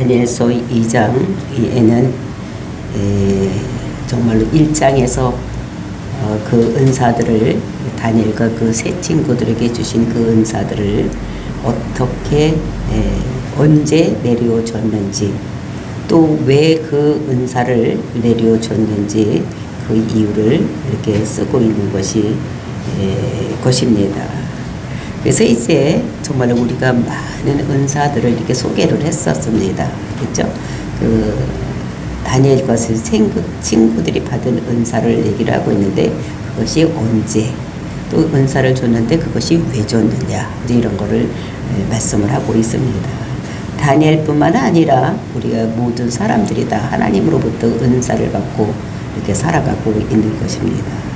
다니엘서 2장에는 정말로 1장에서 그 은사들을 다니엘과 그 세 친구들에게 주신 그 은사들을 어떻게 언제 내려 줬는지, 또 왜 그 은사를 내려 줬는지 그 이유를 이렇게 쓰고 있는 것입니다. 그래서 이제 정말 우리가 많은 은사들을 이렇게 소개를 했었습니다. 그렇죠? 그 다니엘과 친구들이 받은 은사를 얘기를 하고 있는데, 그것이 언제, 또 은사를 줬는데 그것이 왜 줬느냐, 이런 거를 말씀을 하고 있습니다. 다니엘뿐만 아니라 우리가 모든 사람들이 다 하나님으로부터 은사를 받고 이렇게 살아가고 있는 것입니다.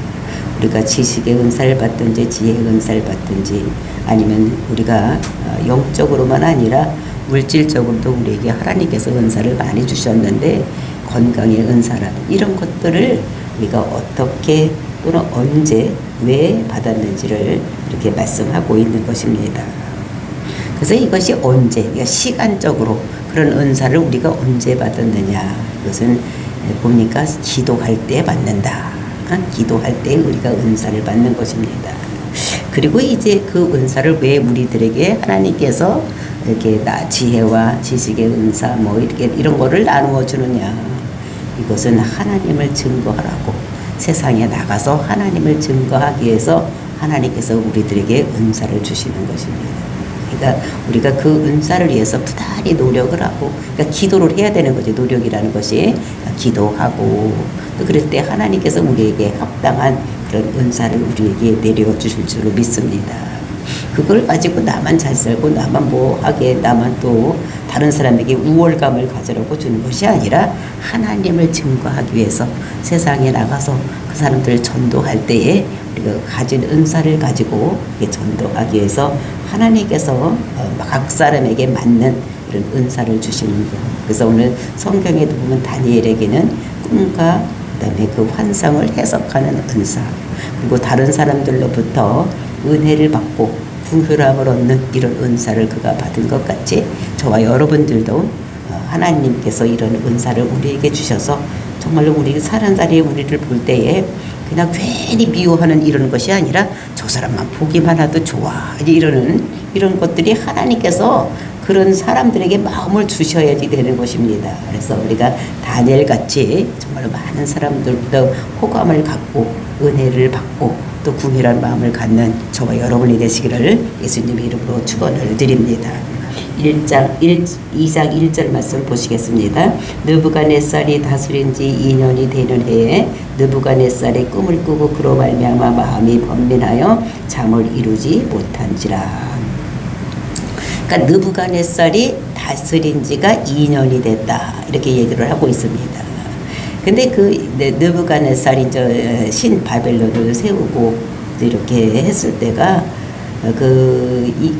우리가 지식의 은사를 받든지 지혜의 은사를 받든지, 아니면 우리가 영적으로만 아니라 물질적으로도 우리에게 하나님께서 은사를 많이 주셨는데, 건강의 은사라든 이런 것들을 우리가 어떻게 또는 언제 왜 받았는지를 이렇게 말씀하고 있는 것입니다. 그래서 이것이 언제, 그러니까 시간적으로 그런 은사를 우리가 언제 받았느냐, 이것은 보니까 기도할 때 받는다. 기도할 때 우리가 은사를 받는 것입니다. 그리고 이제 그 은사를 왜 우리들에게 하나님께서 이렇게 지혜와 지식의 은사 뭐 이렇게 이런 거를 나누어 주느냐, 이것은 하나님을 증거하라고, 세상에 나가서 하나님을 증거하기 위해서 하나님께서 우리들에게 은사를 주시는 것입니다. 그러니까 우리가 그 은사를 위해서 부단히 노력을 하고, 그러니까 기도를 해야 되는 거죠. 노력이라는 것이 기도하고, 또 그럴 때 하나님께서 우리에게 합당한 그런 은사를 우리에게 내려주실 줄로 믿습니다. 그걸 가지고 나만 잘 살고 나만 뭐 하게, 나만 또 다른 사람에게 우월감을 가지라고 주는 것이 아니라 하나님을 증거하기 위해서 세상에 나가서 그 사람들을 전도할 때에 우리가 가진 은사를 가지고 전도하기 위해서 하나님께서 각 사람에게 맞는 이런 은사를 주시는 것. 그래서 오늘 성경에도 보면 다니엘에게는 꿈과 그다음에 그 환상을 해석하는 은사, 그리고 다른 사람들로부터 은혜를 받고 부유함을 얻는 이런 은사를 그가 받은 것 같이, 저와 여러분들도 하나님께서 이런 은사를 우리에게 주셔서 정말로 우리 사는 자리에 우리를 볼 때에 그냥 괜히 미워하는 이런 것이 아니라 저 사람만 보기만 해도 좋아 이러는 이런 것들이 하나님께서 그런 사람들에게 마음을 주셔야지 되는 것입니다. 그래서 우리가 다니엘같이 정말 많은 사람들보다 호감을 갖고 은혜를 받고 또 구별한 마음을 갖는 저와 여러분이 되시기를 예수님의 이름으로 축원을 드립니다. 2장 1절 말씀 보시겠습니다. 느부갓네살이 다스린 지 2년이 되는 해에 느부갓네살이 꿈을 꾸고 그로 말미암아 마음이 번민하여 잠을 이루지 못한지라. 그러니까 느부갓네살이 다스린 지가 2년이 됐다, 이렇게 얘기를 하고 있습니다. 근데 그 느부갓네살이 이제 신 바벨론을 세우고 이렇게 했을 때가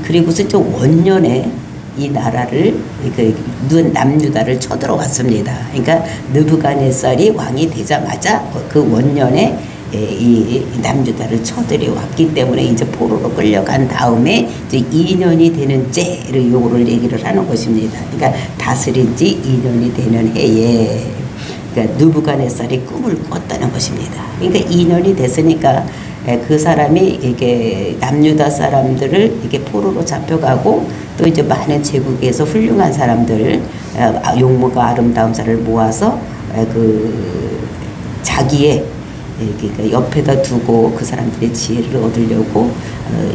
그리고서 좀 원년에 이 나라를 남유다를 쳐들어왔습니다. 그러니까 느부갓네살이 왕이 되자마자 그 원년에 이 남유다를 쳐들어왔기 때문에 이제 포로로 끌려간 다음에 이제 2년이 되는 째를 요거를 얘기를 하는 것입니다. 그러니까 다스린 지 2년이 되는 해에 그러니까 느부갓네살이 꿈을 꿨다는 것입니다. 그러니까 2년이 됐으니까 그 사람이 이게 남유다 사람들을 이게 포로로 잡혀가고, 또 이제 많은 제국에서 훌륭한 사람들, 용모가 아름다운 사람을 모아서 그 자기의 그러니까 옆에다 두고 그 사람들의 지혜를 얻으려고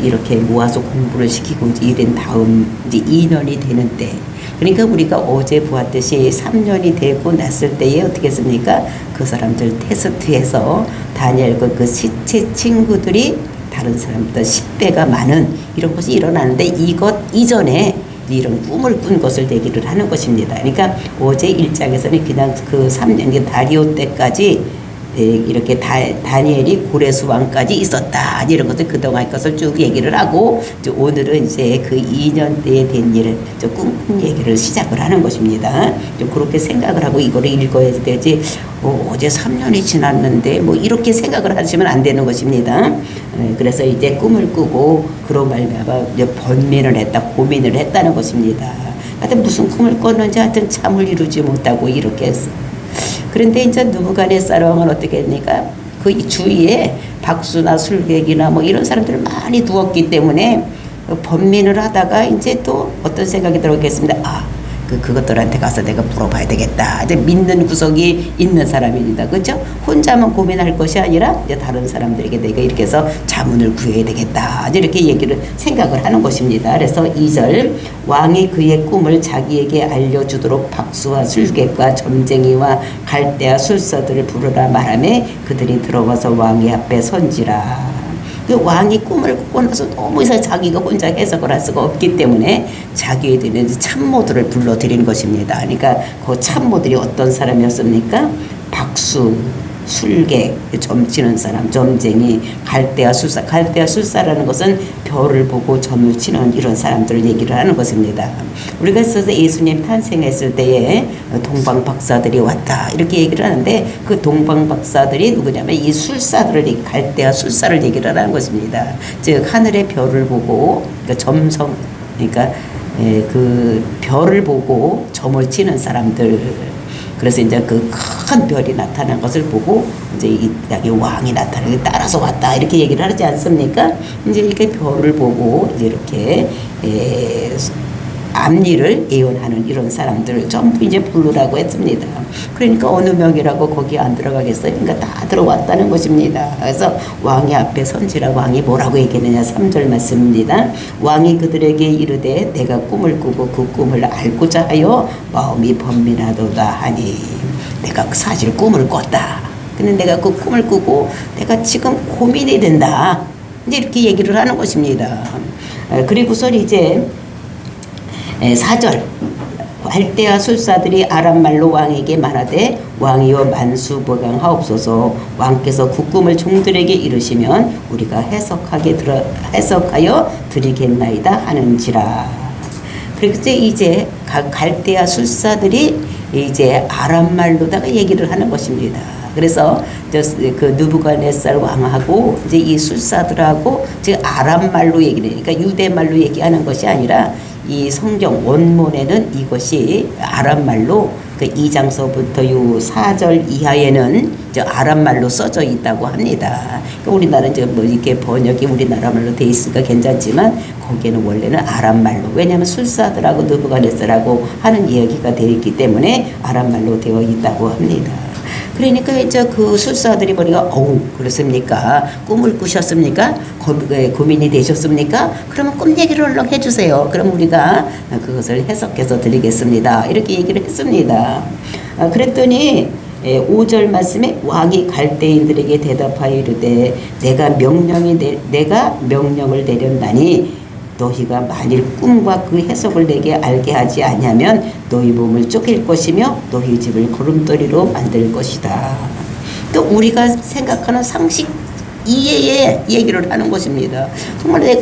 이렇게 모아서 공부를 시키고 이제 이런 다음 이제 2년이 되는 때, 그러니까 우리가 어제 보았듯이 3년이 되고 났을 때에 어떻게 했습니까? 그 사람들 테스트에서 다니엘과 그 세 친구들이 다른 사람보다 10배가 많은 이런 것이 일어나는데, 이것 이전에 이런 꿈을 꾼 것을 얘기를 하는 것입니다. 그러니까 어제 1장에서는 그냥 그 3년, 다리오 때까지 이렇게 다니엘이 고레스 왕까지 있었다, 이런 것들 그동안 것을 쭉 얘기를 하고, 이제 오늘은 이제 그 2년 때에 된 일을 꿈꾼 얘기를 시작을 하는 것입니다. 그렇게 생각을 하고 이거를 읽어야 되지, 어제 3년이 지났는데 뭐 이렇게 생각을 하시면 안 되는 것입니다. 그래서 이제 꿈을 꾸고 그로 말미암아 번민을 했다, 고민을 했다는 것입니다. 하여튼 무슨 꿈을 꿨는지 하여튼 잠을 이루지 못하고 이렇게 했어. 그런데 이제 느부갓네살 왕은 어떻게 했니까? 그 주위에 박수나 술객이나 뭐 이런 사람들을 많이 두었기 때문에 번민을 하다가 이제 또 어떤 생각이 들었겠습니다. 그것들한테 가서 내가 물어봐야 되겠다. 이제 믿는 구석이 있는 사람입니다. 그렇죠? 혼자만 고민할 것이 아니라 이제 다른 사람들에게 내가 이렇게 해서 자문을 구해야 되겠다. 이렇게 얘기를 생각을 하는 것입니다. 그래서 2절 왕이 그의 꿈을 자기에게 알려주도록 박수와 술객과 점쟁이와 갈대아 술사들을 부르라 말하며 그들이 들어가서 왕의 앞에 선지라. 그 왕이 꿈을 꾸고 나서 너무 이상 자기가 혼자 해석을 할 수가 없기 때문에 자기들은 참모들을 불러들인 것입니다. 그러니까 그 참모들이 어떤 사람이었습니까? 박수, 술객, 점치는 사람, 점쟁이, 갈대아 술사. 갈대아 술사라는 것은 별을 보고 점을 치는 이런 사람들을 얘기를 하는 것입니다. 우리가 있어서 예수님 탄생했을 때에 동방박사들이 왔다 이렇게 얘기를 하는데 그 동방박사들이 누구냐면 이 술사들을 갈대아 술사를 얘기를 하는 것입니다. 즉 하늘의 별을 보고 그러니까 점성 그러니까 그 별을 보고 점을 치는 사람들. 그래서 이제 그 큰 별이 나타난 것을 보고 이제 이 땅에 왕이 나타나게 따라서 왔다 이렇게 얘기를 하지 않습니까? 이제 이렇게 별을 보고 이제 이렇게 앞일을 예언하는 이런 사람들을 전부 이제 부르라고 했습니다. 그러니까 어느 명이라고 거기 안 들어가겠어요? 그러니까 다 들어왔다는 것입니다. 그래서 왕의 앞에 선지라. 왕이 뭐라고 얘기했느냐? 3절 말씀입니다. 왕이 그들에게 이르되 내가 꿈을 꾸고 그 꿈을 알고자 하여 마음이 번민하도다 하니 내가 사실 꿈을 꿨다. 근데 내가 그 꿈을 꾸고 내가 지금 고민이 된다. 이제 이렇게 얘기를 하는 것입니다. 그리고서 이제 4절 갈대아 술사들이 아람말로 왕에게 말하되 왕이여 만수보강하옵소서. 왕께서 그 꿈을 종들에게 이르시면 우리가 해석하여 드리겠나이다 하는지라. 그래서 이제 갈대아 술사들이 이제 아람말로다가 얘기를 하는 것입니다. 그래서 그 느부갓네살 왕하고 이제 이 술사들하고 지금 아람말로 얘기를 해요. 그러니까 유대말로 얘기하는 것이 아니라 이 성경 원문에는 이것이 아람말로 그 2장서부터 요 4절 이하에는 저 아람말로 써져 있다고 합니다. 그러니까 우리나라는 이제 뭐 이렇게 번역이 우리나라 말로 돼 있으니까 괜찮지만 거기에는 원래는 아람말로. 왜냐하면 술사들하고 느부갓네살하고 하는 이야기가 되어 있기 때문에 아람말로 되어 있다고 합니다. 그러니까 이제 그 술사들이 보니까 그렇습니까? 꿈을 꾸셨습니까? 고민이 되셨습니까? 그러면 꿈 얘기를 얼른 해주세요. 그럼 우리가 그것을 해석해서 드리겠습니다. 이렇게 얘기를 했습니다. 그랬더니 5절 말씀에 왕이 갈대인들에게 대답하여 이르되 내가 명령을 내렸나니 너희가 만일 꿈과 그 해석을 내게 알게 하지 아니하면 너희 몸을 쫓길 것이며 너희 집을 걸음돌이로 만들 것이다. 또 우리가 생각하는 상식 이해의 얘기를 하는 것입니다. 정말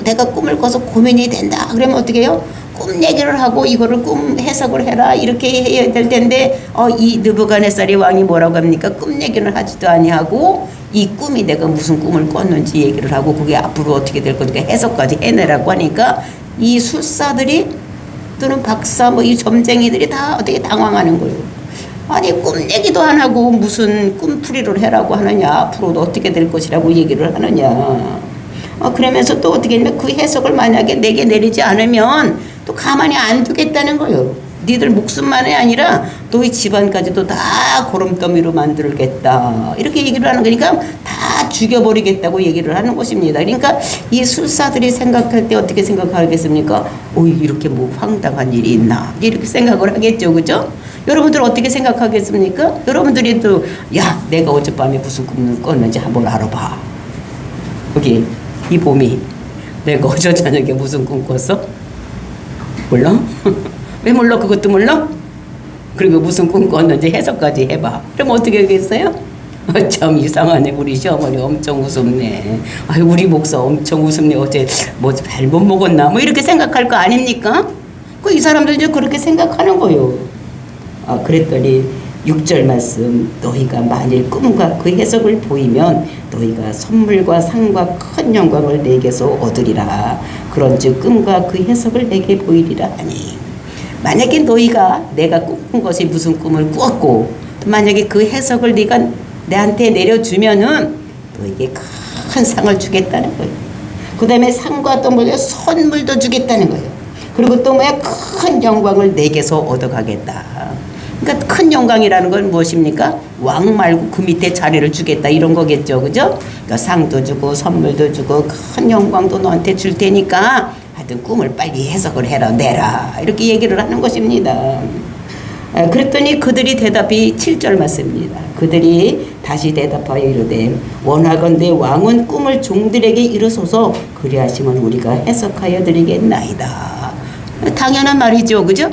내가 꿈을 꿔서 고민이 된다. 그러면 어떻게 해요? 꿈 얘기를 하고 이거를 꿈 해석을 해라 이렇게 해야 될 텐데 이 느부갓네살이 왕이 뭐라고 합니까? 꿈 얘기를 하지도 아니하고 이 꿈이 내가 무슨 꿈을 꿨는지 얘기를 하고 그게 앞으로 어떻게 될 거니까 해석까지 해내라고 하니까 이 술사들이 또는 박사 뭐 이 점쟁이들이 다 어떻게 당황하는 거예요. 아니 꿈 얘기도 안 하고 무슨 꿈풀이를 해라고 하느냐, 앞으로도 어떻게 될 것이라고 얘기를 하느냐. 그러면서 또 어떻게 하냐면 그 해석을 만약에 내게 내리지 않으면 또 가만히 안 두겠다는 거예요. 니들 목숨만이 아니라 너희 집안까지도 다 고름더미로 만들겠다. 이렇게 얘기를 하는 거니까 다 죽여버리겠다고 얘기를 하는 것입니다. 그러니까 이 술사들이 생각할 때 어떻게 생각하겠습니까? 이렇게 뭐 황당한 일이 있나? 이렇게 생각을 하겠죠. 그죠? 여러분들 어떻게 생각하겠습니까? 여러분들이 또 내가 어젯밤에 무슨 꿈을 꿨는지 한번 알아봐. 여기 이 봄이 내가 어제 저녁에 무슨 꿈 꿨어? 몰라? 왜 몰라? 그것도 몰라? 그리고 무슨 꿈 꿨는지 해석까지 해봐. 그럼 어떻게 하겠어요? 참 이상하네. 우리 시어머니 엄청 우습네. 우리 목사 엄청 우습네. 어제 뭐 잘못 먹었나? 뭐 이렇게 생각할 거 아닙니까? 이 사람들 이제 그렇게 생각하는 거예요. 그랬더니 6절 말씀 너희가 만일 꿈과 그 해석을 보이면 너희가 선물과 상과 큰 영광을 내게서 얻으리라. 그런즉 꿈과 그 해석을 내게 보이리라 하니 만약에 너희가 내가 꿈꾼 것이 무슨 꿈을 꾸었고 또 만약에 그 해석을 네가 내한테 내려주면은 너에게 큰 상을 주겠다는 거예요. 그 다음에 상과 또 뭐냐 선물도 주겠다는 거예요. 그리고 또 뭐야 큰 영광을 내게서 얻어가겠다. 그러니까 큰 영광이라는 건 무엇입니까? 왕 말고 그 밑에 자리를 주겠다 이런 거겠죠. 그죠? 그러니까 상도 주고 선물도 주고 큰 영광도 너한테 줄 테니까 하여튼 꿈을 빨리 해석을 해라 내라 이렇게 얘기를 하는 것입니다. 그랬더니 그들이 대답이 7절 맞습니다. 그들이 다시 대답하여 이르되 원하건대 왕은 꿈을 종들에게 이르소서 그리하시면 우리가 해석하여 드리겠나이다. 당연한 말이죠. 그죠?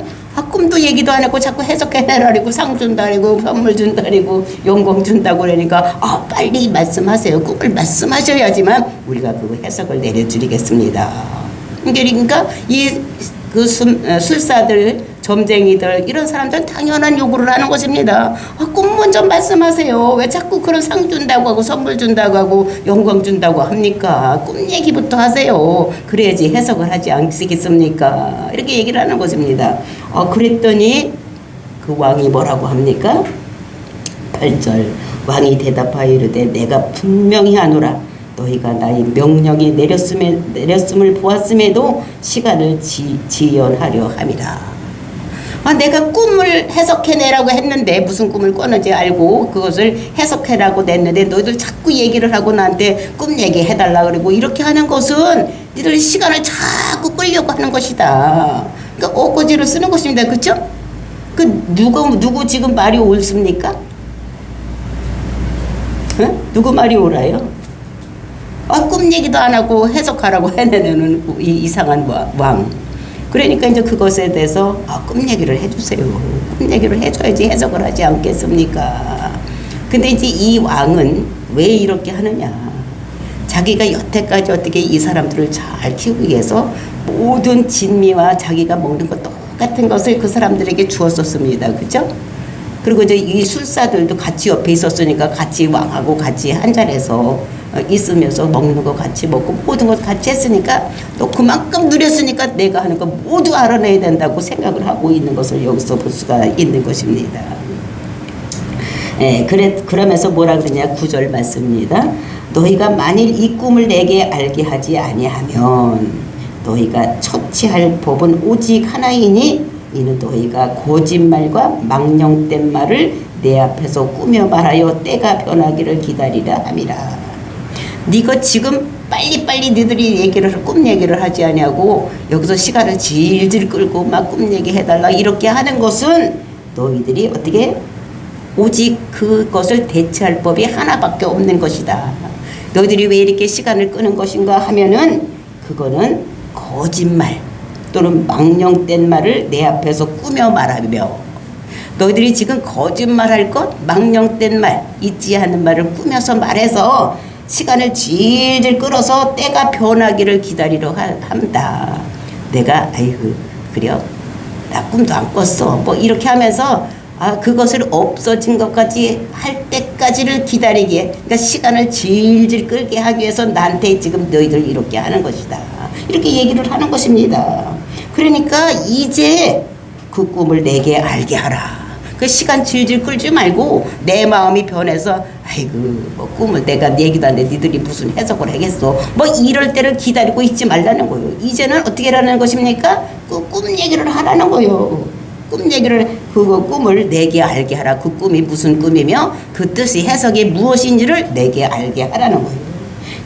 꿈도 얘기도 안 하고 자꾸 해석해내라고 상 준다고 선물 준다고 영광 준다고 그러니까 빨리 말씀하세요. 꿈을 말씀하셔야지만 우리가 그 해석을 내려드리겠습니다. 그러니까 그 술사들 점쟁이들 이런 사람들은 당연한 요구를 하는 것입니다. 꿈 먼저 말씀하세요. 왜 자꾸 그런 상 준다고 하고 선물 준다고 하고 영광 준다고 합니까? 꿈 얘기부터 하세요. 그래야지 해석을 하지 않겠습니까? 이렇게 얘기를 하는 것입니다. 그랬더니 그 왕이 뭐라고 합니까? 8절 왕이 대답하여 이르되 내가 분명히 하노라 너희가 나의 명령이 내렸음을 보았음에도 시간을 지연하려 함이라. 내가 꿈을 해석해내라고 했는데 무슨 꿈을 꿨는지 알고 그것을 해석해라고 냈는데 너희들 자꾸 얘기를 하고 나한테 꿈 얘기 해달라 그러고 이렇게 하는 것은 너희들 시간을 자꾸 끌려고 하는 것이다. 그러니까 엇고지를 쓰는 것입니다. 그렇죠? 누구 지금 말이 옳습니까? 응? 누구 말이 옳아요? 꿈 얘기도 안 하고 해석하라고 해내는 이 이상한 왕. 그러니까 이제 그것에 대해서 꿈 얘기를 해주세요. 꿈 얘기를 해줘야지 해석을 하지 않겠습니까? 근데 이제 이 왕은 왜 이렇게 하느냐? 자기가 여태까지 어떻게 이 사람들을 잘 키우기 위해서 모든 진미와 자기가 먹는 것 똑같은 것을 그 사람들에게 주었었습니다. 그죠? 그리고 이제 이 술사들도 같이 옆에 있었으니까 같이 왕하고 같이 한 자리에서 있으면서 먹는 거 같이 먹고 모든 것 같이 했으니까 또 그만큼 누렸으니까 내가 하는 거 모두 알아내야 된다고 생각을 하고 있는 것을 여기서 볼 수가 있는 것입니다. 그러면서 뭐라 그러냐 9절 말씀입니다. 너희가 만일 이 꿈을 내게 알게 하지 아니하면 너희가 처치할 법은 오직 하나이니 이는 너희가 거짓말과 망령된 말을 내 앞에서 꾸며 말하여 때가 변하기를 기다리라 함이라. 네가 지금 빨리빨리 너희들이 꿈 얘기를 하지 아니하고 여기서 시간을 질질 끌고 막 꿈 얘기 해달라 이렇게 하는 것은 너희들이 어떻게 오직 그것을 대체할 법이 하나밖에 없는 것이다. 너희들이 왜 이렇게 시간을 끄는 것인가 하면은 그거는 거짓말 또는 망령된 말을 내 앞에서 꾸며 말하며 너희들이 지금 거짓말할 것, 망령된 말, 있지 않은 말을 꾸며서 말해서 시간을 질질 끌어서 때가 변하기를 기다리려 한다. 내가 그래요? 나 꿈도 안 꿨어. 뭐 이렇게 하면서 그것을 없어진 것까지 할 때까지를 기다리게 그러니까 시간을 질질 끌게 하기 위해서 나한테 지금 너희들 이렇게 하는 것이다. 이렇게 얘기를 하는 것입니다. 그러니까 이제 그 꿈을 내게 알게 하라. 그 시간 질질 끌지 말고 내 마음이 변해서 뭐 꿈을 내가 얘기도 안 돼 니들이 무슨 해석을 하겠어 뭐 이럴 때를 기다리고 있지 말라는 거예요. 이제는 어떻게 하라는 것입니까? 그 꿈 얘기를 하라는 거예요. 꿈 얘기를 그 꿈을 내게 알게 하라. 그 꿈이 무슨 꿈이며 그 뜻이 해석이 무엇인지를 내게 알게 하라는 거예요.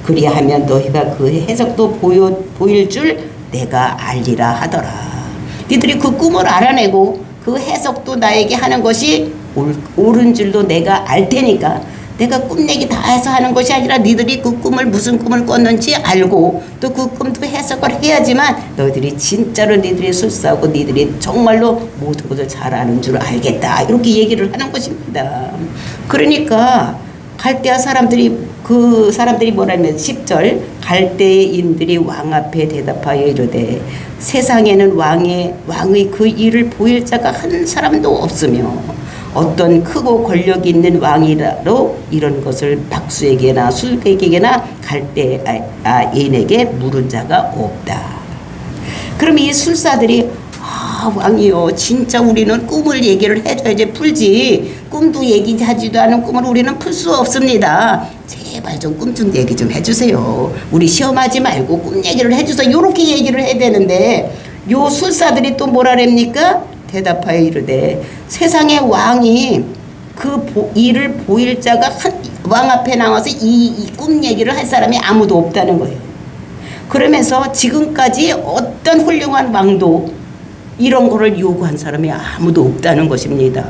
그리하면 너희가 그 해석도 보일 줄 내가 알리라 하더라. 니들이 그 꿈을 알아내고 그 해석도 나에게 하는 것이 옳은 줄도 내가 알 테니까 내가 꿈 얘기 다 해서 하는 것이 아니라 니들이 그 꿈을 무슨 꿈을 꿨는지 알고 또 그 꿈도 해석을 해야지만 너희들이 진짜로 니들이 술사하고 니들이 정말로 모든 것을 잘 아는 줄 알겠다. 이렇게 얘기를 하는 것입니다. 그러니까 갈대아 사람들이 그 사람들이 뭐라면 10절 갈대인들이 왕 앞에 대답하여 이르되 세상에는 왕의 그 일을 보일 자가 한 사람도 없으며 어떤 크고 권력 있는 왕이라도 이런 것을 박수에게나 술객에게나 갈대아인에게 물은 자가 없다. 그럼 이 술사들이 아 왕이요, 진짜 우리는 꿈을 얘기를 해줘야지 풀지, 꿈도 얘기하지도 않은 꿈을 우리는 풀 수 없습니다. 제발 좀 꿈 좀 얘기 좀 해주세요. 우리 시험하지 말고 꿈 얘기를 해주세요. 요렇게 얘기를 해야 되는데 요 술사들이 또 뭐라랍니까? 대답하여 이르되 세상의 왕이 그 이를 보일 자가 왕 앞에 나와서 이 꿈 얘기를 할 사람이 아무도 없다는 거예요. 그러면서 지금까지 어떤 훌륭한 왕도 이런 거를 요구한 사람이 아무도 없다는 것입니다.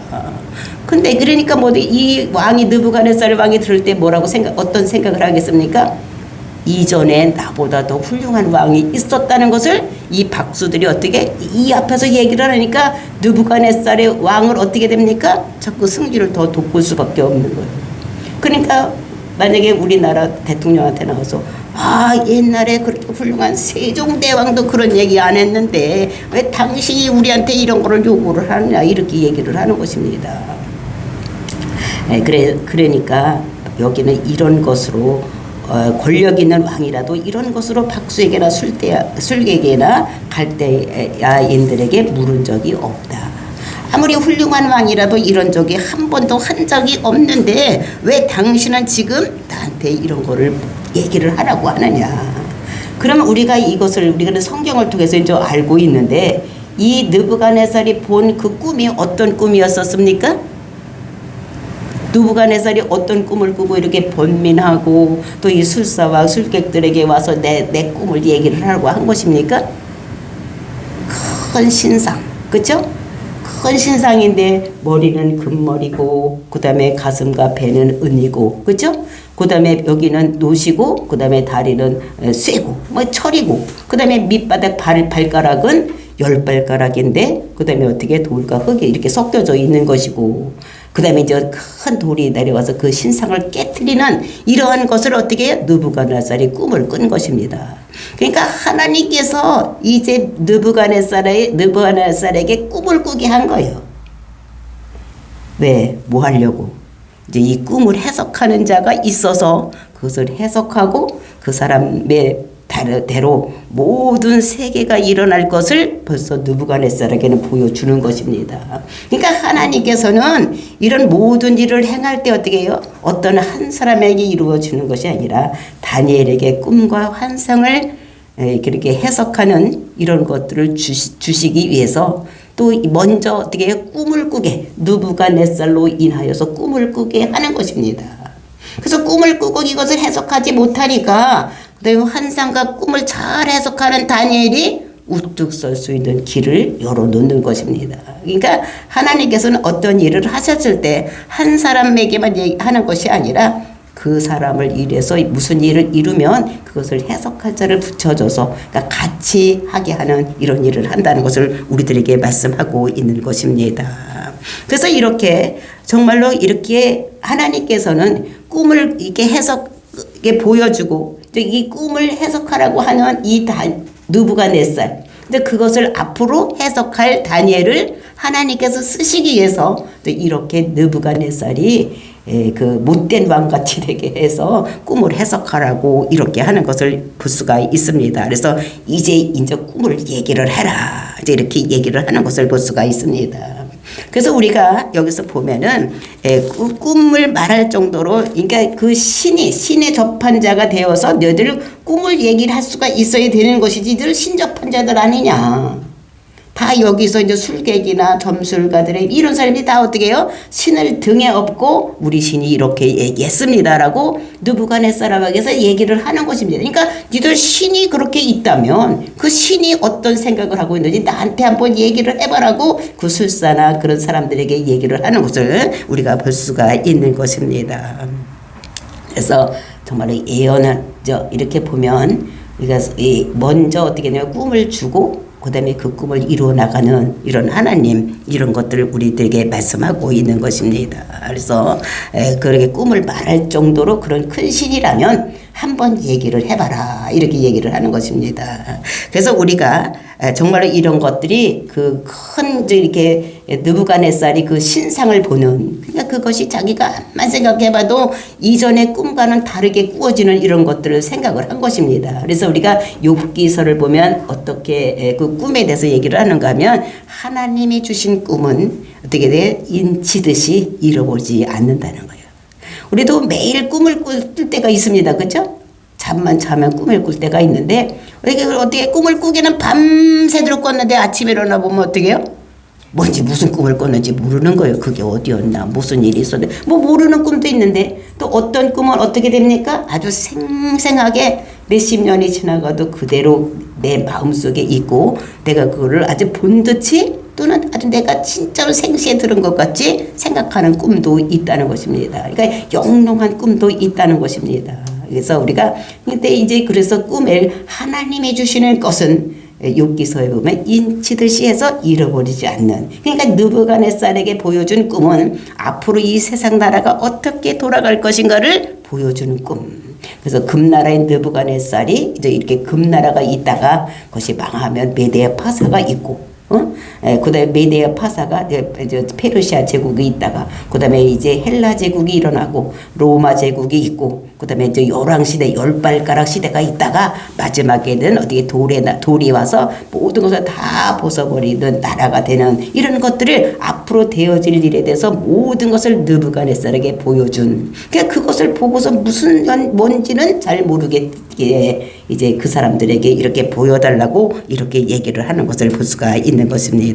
근데 그러니까 이 왕이 느부갓네살 왕이 들을 때 뭐라고 어떤 생각을 하겠습니까? 이전에 나보다 더 훌륭한 왕이 있었다는 것을 이 박수들이 어떻게 이 앞에서 얘기를 하니까 느부갓네살의 왕을 어떻게 됩니까? 자꾸 승질을 더 돋굴 수밖에 없는 거예요. 그러니까 만약에 우리나라 대통령한테 나와서 옛날에 그렇게 훌륭한 세종대왕도 그런 얘기 안 했는데 왜 당신이 우리한테 이런 거를 요구를 하느냐, 이렇게 얘기를 하는 것입니다. 그러니까 여기는 이런 것으로 권력 있는 왕이라도 이런 것으로 박수에게나 술객에게나 갈대아인들에게 물은 적이 없다. 아무리 훌륭한 왕이라도 이런 적이 한 번도 한 적이 없는데 왜 당신은 지금 나한테 이런 거를 얘기를 하라고 하느냐. 그러면 우리는 성경을 통해서 이제 알고 있는데 이 느부갓네살이 본 그 꿈이 어떤 꿈이었었습니까? 느부갓네살이 어떤 꿈을 꾸고 이렇게 번민하고 또 이 술사와 술객들에게 와서 내 꿈을 얘기를 하라고 한 것입니까? 큰 신상, 그렇죠? 큰 신상인데 머리는 금머리고 그다음에 가슴과 배는 은이고, 그렇죠? 그다음에 여기는 노시고 그다음에 다리는 쇠고 철이고 그다음에 밑바닥 발가락은 10발가락인데 그다음에 어떻게 돌과 흙이 이렇게 섞여져 있는 것이고, 그다음에 이제 큰 돌이 내려와서 그 신상을 깨트리는 이러한 것을 어떻게 해요? 느부갓네살이 꿈을 꾼 것입니다. 그러니까 하나님께서 이제 느부갓네살에게 꿈을 꾸게 한 거예요. 왜? 뭐 하려고? 이제 이 꿈을 해석하는 자가 있어서 그것을 해석하고 그 사람의 대로 모든 세계가 일어날 것을 벌써 느부갓네살에게는 보여주는 것입니다. 그러니까 하나님께서는 이런 모든 일을 행할 때 어떻게 해요? 어떤 한 사람에게 이루어지는 것이 아니라 다니엘에게 꿈과 환상을 그렇게 해석하는 이런 것들을 주시기 위해서 또 먼저 어떻게 해요? 꿈을 꾸게, 느부갓네살로 인하여서 꿈을 꾸게 하는 것입니다. 그래서 꿈을 꾸고 이것을 해석하지 못하니까 그다음에 환상과 꿈을 잘 해석하는 다니엘이 우뚝 설 수 있는 길을 열어놓는 것입니다. 그러니까 하나님께서는 어떤 일을 하셨을 때 한 사람에게만 하는 것이 아니라 그 사람을 일해서 무슨 일을 이루면 그것을 해석할 자를 붙여줘서 그러니까 같이 하게 하는 이런 일을 한다는 것을 우리들에게 말씀하고 있는 것입니다. 그래서 이렇게 정말로 이렇게 하나님께서는 꿈을 이렇게 이렇게 보여주고 이 꿈을 해석하라고 하는 이 느부갓네살, 근데 그것을 앞으로 해석할 다니엘을 하나님께서 쓰시기 위해서 또 이렇게 느부갓네살이 그 못된 왕같이 되게 해서 꿈을 해석하라고 이렇게 하는 것을 볼 수가 있습니다. 그래서 이제 꿈을 얘기를 해라, 이제 이렇게 얘기를 하는 것을 볼 수가 있습니다. 그래서 우리가 여기서 보면은 꿈을 말할 정도로, 그러니까 그 신의 접한 자가 되어서 너희들 꿈을 얘기를 할 수가 있어야 되는 것이지 너희들 신접한 자들 아니냐. 다 여기서 이제 술객이나 점술가들의 이런 사람들이 다 어떻게 해요? 신을 등에 업고 우리 신이 이렇게 얘기했습니다라고 느부갓네살에게서 얘기를 하는 것입니다. 그러니까 니들 신이 그렇게 있다면 그 신이 어떤 생각을 하고 있는지 나한테 한번 얘기를 해봐라고 그 술사나 그런 사람들에게 얘기를 하는 것을 우리가 볼 수가 있는 것입니다. 그래서 정말 예언하죠. 이렇게 보면 우리가 먼저 어떻게 되냐면 꿈을 주고 그 다음에 그 꿈을 이루어 나가는 이런 하나님, 이런 것들을 우리들에게 말씀하고 있는 것입니다. 그래서 그렇게 꿈을 말할 정도로 그런 큰 신이라면 한번 얘기를 해봐라, 이렇게 얘기를 하는 것입니다. 그래서 우리가 정말로 이런 것들이 그 큰 이렇게 느부갓네살이 그 신상을 보는, 그러니까 그것이 자기가 암만 생각해봐도 이전의 꿈과는 다르게 꾸어지는 이런 것들을 생각을 한 것입니다. 그래서 우리가 욥기서를 보면 어떻게 그 꿈에 대해서 얘기를 하는가 하면 하나님이 주신 꿈은 어떻게 돼? 인치듯이 잃어버리지 않는다는 거예요. 우리도 매일 꿈을 꿀 때가 있습니다. 그렇죠? 잠만 자면 꿈을 꿀 때가 있는데 어떻게 꿈을 꾸기는 밤새도록 꿨는데 아침에 일어나 보면 어떻게 해요? 뭔지 무슨 꿈을 꿨는지 모르는 거예요. 그게 어디였나 무슨 일이 있었는데 뭐 모르는 꿈도 있는데 또 어떤 꿈은 어떻게 됩니까? 아주 생생하게 몇십 년이 지나가도 그대로 내 마음속에 있고 내가 그거를 아주 본듯이 또는 아주 내가 진짜로 생시에 들은 것 같이 생각하는 꿈도 있다는 것입니다. 그러니까 영롱한 꿈도 있다는 것입니다. 그래서 우리가 근데 이제 그래서 꿈을 하나님이 주시는 것은 욥기서에 보면 인치듯이 해서 잃어버리지 않는, 그러니까 느부갓네살에게 보여준 꿈은 앞으로 이 세상 나라가 어떻게 돌아갈 것인가를 보여주는 꿈. 그래서 금나라인 느부갓네살이 이제 이렇게 금나라가 있다가 그것이 망하면 메데 파사가 있고, 그다음에 메데 파사가 페르시아 제국이 있다가 그다음에 이제 헬라 제국이 일어나고 로마 제국이 있고 그다음에 이제 열왕시대 열발가락 시대가 있다가 마지막에는 어떻게 돌이 와서 모든 것을 다 벗어버리는 나라가 되는 이런 것들을 앞으로 되어질 일에 대해서 모든 것을 느부갓네살에게 보여준, 그러니까 그것을 보고서 무슨 뭔지는 잘 모르겠기에 이제 그 사람들에게 이렇게 보여달라고 이렇게 얘기를 하는 것을 볼 수가 있는 것입니다.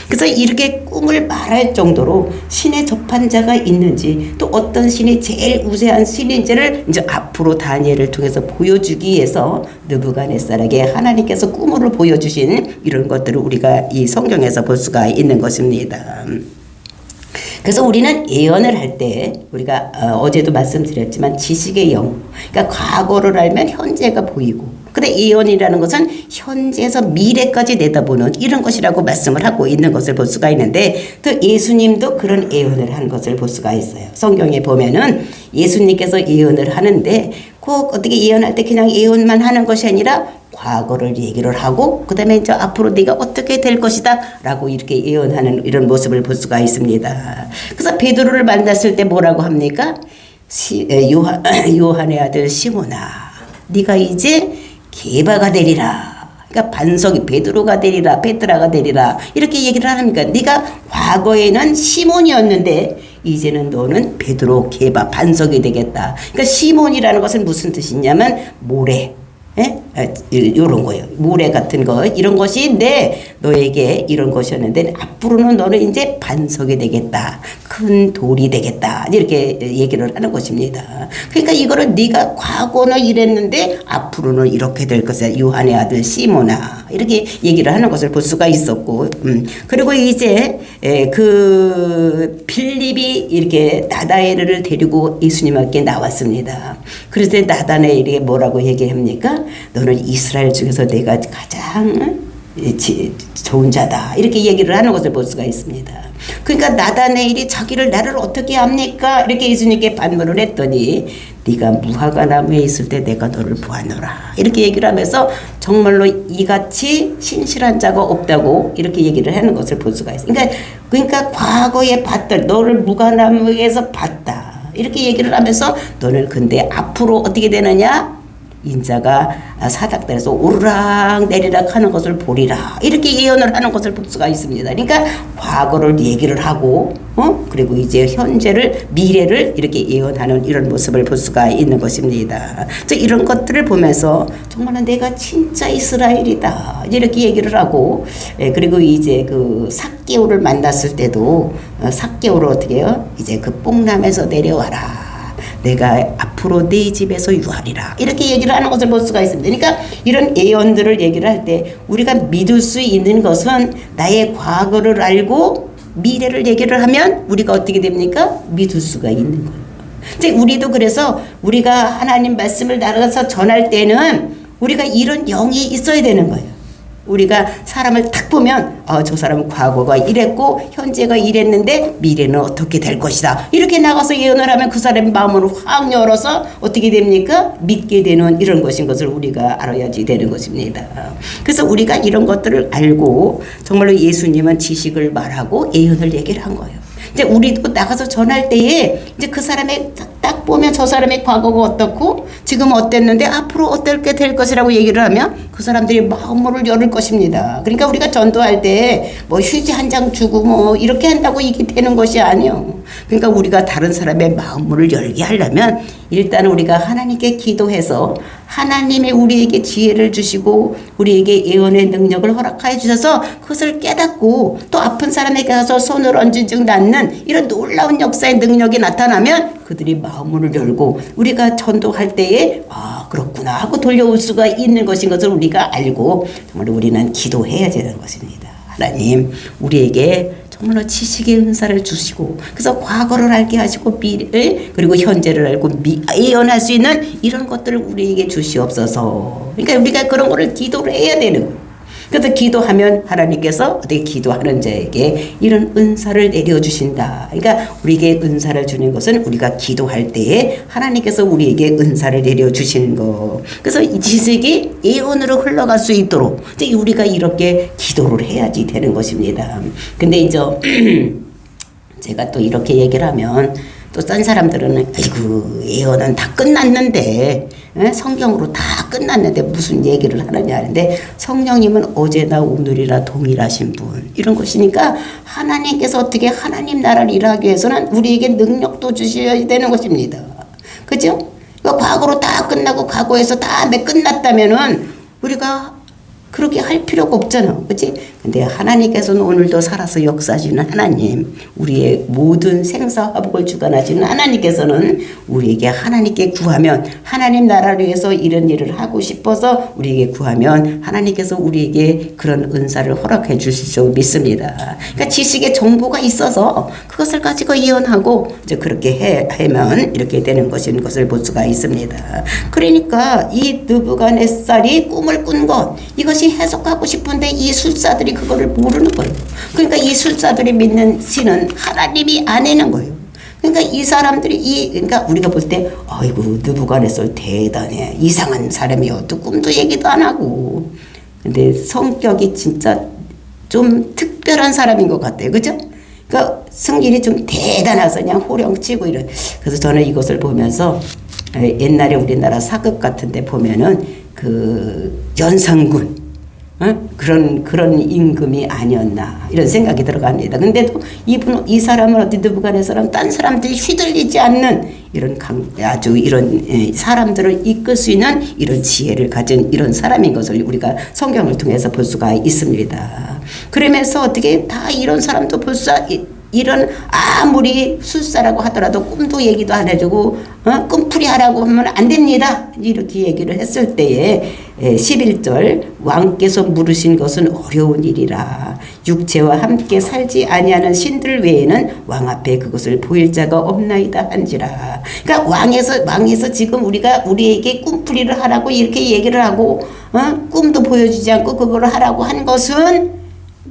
그래서 이렇게 꿈을 말할 정도로 신에 접한 자가 있는지 또 어떤 신이 제일 우세한 신인지를 이제 앞으로 다니엘을 통해서 보여주기 위해서 느부갓네살에게 하나님께서 꿈으로 보여주신 이런 것들을 우리가 이 성경에서 볼 수가 있는 것입니다. 그래서 우리는 예언을 할 때 우리가 어제도 말씀드렸지만 지식의 영, 그러니까 과거를 알면 현재가 보이고, 근데 예언이라는 것은 현재에서 미래까지 내다보는 이런 것이라고 말씀을 하고 있는 것을 볼 수가 있는데 또 예수님도 그런 예언을 한 것을 볼 수가 있어요. 성경에 보면은 예수님께서 예언을 하는데 꼭 어떻게 예언할 때 그냥 예언만 하는 것이 아니라 과거를 얘기를 하고 그다음에 이제 앞으로 네가 어떻게 될 것이다 라고 이렇게 예언하는 이런 모습을 볼 수가 있습니다. 그래서 베드로를 만났을 때 뭐라고 합니까? 요한의 아들 시몬아, 네가 이제 게바가 되리라. 그러니까 반석이 베드로가 되리라, 베드라가 되리라 이렇게 얘기를 하니까 네가 과거에는 시몬이었는데 이제는 너는 베드로, 게바, 반석이 되겠다. 그러니까 시몬이라는 것은 무슨 뜻이냐면 모래. 이런 거예요. 모래 같은 거 이런 것인데 너에게 이런 것이었는데 앞으로는 너는 이제 반석이 되겠다, 큰 돌이 되겠다 이렇게 얘기를 하는 것입니다. 그러니까 이거를 네가 과거는 이랬는데 앞으로는 이렇게 될 것이야 요한의 아들 시몬아 이렇게 얘기를 하는 것을 볼 수가 있었고, 그리고 이제 그 필립이 이렇게 나다나엘을 데리고 예수님께 나왔습니다. 그래서 나다나엘이 뭐라고 얘기합니까? 너는 이스라엘 중에서 내가 가장 좋은 자다 이렇게 얘기를 하는 것을 볼 수가 있습니다. 그러니까 나다나엘이 자기를 나를 어떻게 압니까? 이렇게 예수님께 반문을 했더니 네가 무화과 나무에 있을 때 내가 너를 보았노라 이렇게 얘기를 하면서 정말로 이같이 신실한 자가 없다고 이렇게 얘기를 하는 것을 볼 수가 있어요. 그러니까 과거에 봤던 너를 무화과나무에서 봤다 이렇게 얘기를 하면서 너는 근데 앞으로 어떻게 되느냐? 인자가 사닥달에서 오르락 내리락 하는 것을 보리라 이렇게 예언을 하는 것을 볼 수가 있습니다. 그러니까 과거를 얘기를 하고 그리고 이제 현재를 미래를 이렇게 예언하는 이런 모습을 볼 수가 있는 것입니다. 이런 것들을 보면서 정말 내가 진짜 이스라엘이다 이렇게 얘기를 하고, 그리고 이제 그 삭개오를 만났을 때도 삭개오를 어떻게 해요? 이제 그 뽕남에서 내려와라. 내가 앞으로 네 집에서 유하리라 이렇게 얘기를 하는 것을 볼 수가 있습니다. 그러니까 이런 예언들을 얘기를 할 때 우리가 믿을 수 있는 것은 나의 과거를 알고 미래를 얘기를 하면 우리가 어떻게 됩니까? 믿을 수가 있는 거예요. 이제 우리도 그래서 우리가 하나님 말씀을 나가서 전할 때는 우리가 이런 영이 있어야 되는 거예요. 우리가 사람을 딱 보면 저 사람은 과거가 이랬고 현재가 이랬는데 미래는 어떻게 될 것이다. 이렇게 나가서 예언을 하면 그 사람의 마음을 확 열어서 어떻게 됩니까? 믿게 되는 이런 것인 것을 우리가 알아야지 되는 것입니다. 그래서 우리가 이런 것들을 알고 정말로 예수님은 지식을 말하고 예언을 얘기를 한 거예요. 이제 우리도 나가서 전할 때에 이제 그 사람의 딱 보면 저 사람의 과거가 어떻고 지금 어땠는데 앞으로 어떻게 될 것이라고 얘기를 하면 그 사람들이 마음을 열을 것입니다. 그러니까 우리가 전도할 때 뭐 휴지 한 장 주고 뭐 이렇게 한다고 이게 되는 것이 아니요. 그러니까 우리가 다른 사람의 마음을 열게 하려면 일단 우리가 하나님께 기도해서 하나님이 우리에게 지혜를 주시고 우리에게 예언의 능력을 허락하여 주셔서 그것을 깨닫고 또 아픈 사람에게 가서 손을 얹은 즉 낫는 이런 놀라운 역사의 능력이 나타나면 그들이 마음을 열고 우리가 전도할 때에 그렇구나 하고 돌려올 수가 있는 것인 것을 우리가 알고 정말 우리는 기도해야 되는 것입니다. 하나님 우리에게 정말로 지식의 은사를 주시고 그래서 과거를 알게 하시고 미래 그리고 현재를 알고 예언할 수 있는 이런 것들을 우리에게 주시옵소서. 그러니까 우리가 그런 거를 기도를 해야 되는 거예요. 그래서 기도하면 하나님께서 어떻게 기도하는 자에게 이런 은사를 내려주신다. 그러니까 우리에게 은사를 주는 것은 우리가 기도할 때에 하나님께서 우리에게 은사를 내려주시는 거. 그래서 이 지식이 예언으로 흘러갈 수 있도록 이제 우리가 이렇게 기도를 해야지 되는 것입니다. 근데 이제 제가 또 이렇게 얘기를 하면 또 딴 사람들은 아이고 예언은 다 끝났는데 성경으로 다 끝났는데 무슨 얘기를 하느냐 하는데 성령님은 어제나 오늘이나 동일하신 분 이런 것이니까 하나님께서 어떻게 하나님 나라를 일하기 위해서는 우리에게 능력도 주셔야 되는 것입니다. 그죠? 그러니까 과거로 다 끝나고 과거에서 다 끝났다면은 우리가 그렇게 할 필요가 없잖아. 그치? 근데 하나님께서는 오늘도 살아서 역사하시는 하나님, 우리의 모든 생사화복을 주관하시는 하나님께서는 우리에게 하나님께 구하면 하나님 나라를 위해서 이런 일을 하고 싶어서 우리에게 구하면 하나님께서 우리에게 그런 은사를 허락해 주실 줄 믿습니다. 그러니까 지식의 정보가 있어서 그것을 가지고 예언하고 이제 그렇게 하면 이렇게 되는 것인 것을 볼 수가 있습니다. 그러니까 이 느부갓네살이 꿈을 꾼 것, 이것이 해석하고 싶은데 이 술사들이 그거를 모르는 거예요. 그러니까 이 술사들이 믿는 신은 하나님이 아니는 거예요. 그러니까 이 사람들이 그러니까 우리가 볼 때 아이고 느부갓네살 대단해 이상한 사람이요 또 꿈도 얘기도 안 하고 근데 성격이 진짜 좀 특별한 사람인 것 같아요. 그죠? 그러니까 성질이 좀 대단해서 그냥 호령치고 이런. 그래서 저는 이것을 보면서 옛날에 우리나라 사극 같은 데 보면은 그 연산군 그런 임금이 아니었나 이런 생각이 들어갑니다. 근데도 이 사람은 어디 느부갓네살은 딴 사람들이 휘둘리지 않는 이런 아주 이런 사람들을 이끌 수 있는 이런 지혜를 가진 이런 사람인 것을 우리가 성경을 통해서 볼 수가 있습니다. 그러면서 어떻게 다 이런 사람도 볼 수 이런 아무리 술사라고 하더라도 꿈도 얘기도 안 해주고 꿈풀이 하라고 하면 안 됩니다. 이렇게 얘기를 했을 때에 11절 왕께서 물으신 것은 어려운 일이라 육체와 함께 살지 아니하는 신들 외에는 왕 앞에 그것을 보일 자가 없나이다 한지라. 그러니까 왕에서 지금 우리에게 꿈풀이를 하라고 이렇게 얘기를 하고 꿈도 보여주지 않고 그걸 하라고 한 것은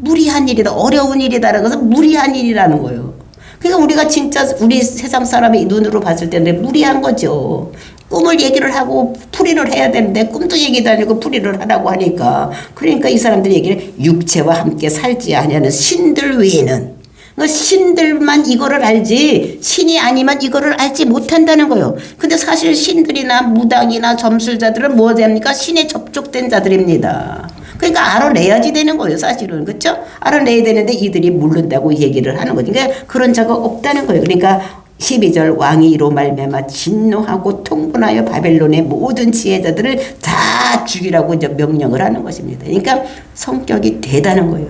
무리한 일이다. 어려운 일이다라는 것은 무리한 일이라는 거예요. 그러니까 우리가 진짜 우리 세상 사람의 눈으로 봤을 때는 무리한 거죠. 꿈을 얘기를 하고 풀이를 해야 되는데 꿈도 얘기도 아니고 풀이를 하라고 하니까 그러니까 이 사람들이 얘기를 육체와 함께 살지 아니하는 신들 외에는 신들만 이거를 알지 신이 아니면 이거를 알지 못한다는 거예요. 근데 사실 신들이나 무당이나 점술자들은 뭐 됩니까? 신에 접촉된 자들입니다. 그러니까 알아내야지 되는 거예요, 사실은. 그렇죠? 알아내야 되는데 이들이 모른다고 얘기를 하는 거죠. 그러니까 그런 자가 없다는 거예요. 그러니까 12절 왕이 이로 말미암아 진노하고 통분하여 바벨론의 모든 지혜자들을 다 죽이라고 이제 명령을 하는 것입니다. 그러니까 성격이 대단한 거예요.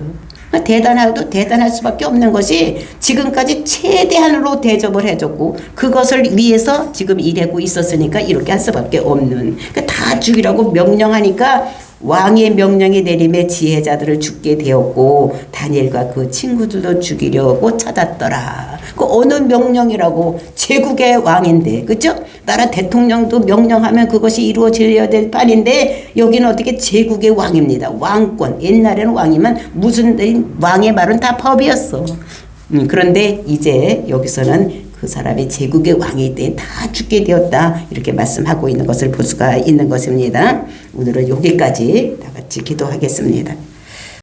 대단하도 대단할 수밖에 없는 것이 지금까지 최대한으로 대접을 해줬고 그것을 위해서 지금 일하고 있었으니까 이렇게 할 수밖에 없는. 그러니까 다 죽이라고 명령하니까 왕의 명령이 내림에 지혜자들을 죽게 되었고 다니엘과 그 친구들도 죽이려고 찾았더라. 그 어느 명령이라고? 제국의 왕인데, 그죠? 나라 대통령도 명령하면 그것이 이루어져야 될 판인데 여기는 어떻게 제국의 왕입니다. 왕권. 옛날에는 왕이면 무슨 왕의 말은 다 법이었어. 그런데 이제 여기서는 그 사람이 제국의 왕이 때 다 죽게 되었다, 이렇게 말씀하고 있는 것을 볼 수가 있는 것입니다. 오늘은 여기까지 다 같이 기도하겠습니다.